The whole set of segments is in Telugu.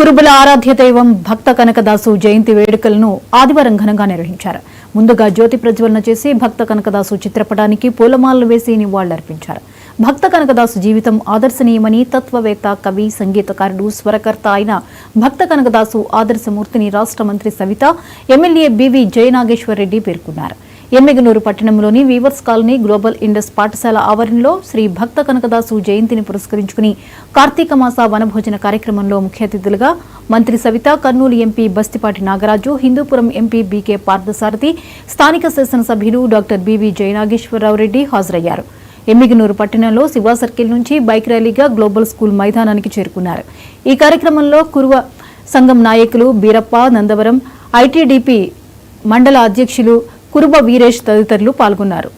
కురుబుల ఆరాధ్య దైవం భక్త కనకదాసు జయంతి వేడుకలను ఆదివారం ఘనంగా నిర్వహించారు. ముందుగా జ్యోతి ప్రజ్వలన చేసి భక్త కనకదాసు చిత్రపటానికి పూలమాలలు వేసి నివాళులర్పించారు. భక్త కనకదాసు జీవితం ఆదర్శనీయమని తత్వవేత్త, కవి, సంగీతకారుడు, స్వరకర్త అయిన భక్త కనకదాసు ఆదర్శమూర్తిని రాష్ట్ర మంత్రి సవిత, ఎమ్మెల్యే బివి జయనాగేశ్వరరెడ్డి పేర్కొన్నారు. ఎమ్మిగనూరు పట్టణంలోని వీవర్స్ కాలనీ గ్లోబల్ ఇండస్ పాఠశాల ఆవరణలో శ్రీ భక్త కనకదాసు జయంతిని పురస్కరించుకుని కార్తీక మాస వనభోజన కార్యక్రమంలో ముఖ్య అతిథులుగా మంత్రి Savitha, Kurnool MP Bastipati Nagaraju, Hindupuram MP B K Parthasarathi, స్థానిక శాసనసభ్యులు డాక్టర్ బివి జయనాగేశ్వరరావురెడ్డి హాజరయ్యారు. ఎమ్మిగనూరు పట్టణంలో శివ సర్కిల్ నుంచి బైక్ ర్యాలీగా గ్లోబల్ స్కూల్ మైదానానికి చేరుకున్నారు. ఈ కార్యక్రమంలో కురువ సంఘం నాయకులు బీరప్ప, నందవరం ఐటీడీపీ మండల అధ్యక్షులు కురుబ వీరేష్ తదితరులు పాల్గొన్నారు.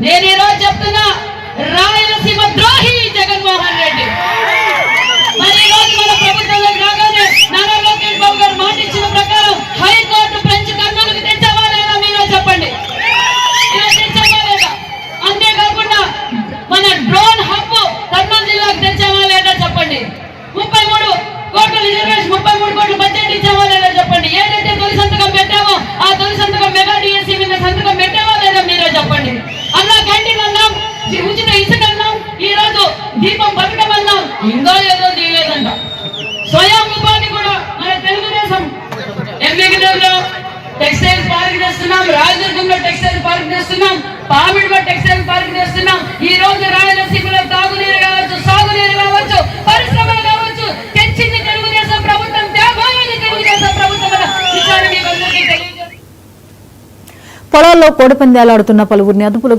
నేను ఈరోజు చెప్తున్నా, రాయలసీమ ద్రోహి జగన్మోహన్ రెడ్డి మరి ఈరోజు మన ప్రభుత్వంలోకి రాగానే నారా లోకేష్ బాబు గారు మాట ఇచ్చిన ప్రకారం హైకోర్టు ఫ్రెంచ్ కర్నూలుకి తెచ్చావా లేదా మీరే చెప్పండి. అంతేకాకుండా మన డ్రోన్ హబ్ కర్నూలు జిల్లాకు తెచ్చావా లేదా చెప్పండి. 33 కోట్ల రిజర్వేషన్, 33 కోట్ల బడ్జెట్ ఇచ్చావా లేదా చెప్పండి. ఏదైతే తొలి సంతకం పెట్టామో ఆ తొలి సంతకం మెగా డిఎస్సీ మీద సంతకం పెట్టావా లేదా మీరే చెప్పండి. అన్నా క్యాంటీన్ అన్నాం, ఉచిత ఇసుక అన్నాం, ఈ రోజు దీపం పథకం అన్నాం, ఇంకా ఏదో చేయలేదంట. స్వయం ఉపాధి కూడా మన తెలుగుదేశం ఎమ్మిగనూరులో టెక్స్టైల్ పార్క్ చేస్తున్నాం, రాజదుర్గంలో టెక్స్టైల్ పార్క్ చేస్తున్నాం, పామిడిలో టెక్స్టైల్ పార్క్ చేస్తున్నాం. ఈ రోజు రాయలసీమలో తాగునీరు కావచ్చు, సాగునీరు కావచ్చు, పరిశ్రమలు కావచ్చు తెచ్చింది తెలుగుదేశం ప్రభుత్వం, తేబోయేది తెలుగుదేశం ప్రభుత్వం. పొలాల్లో కోడిపందాలు ఆడుతున్న పలువురిని అదుపులో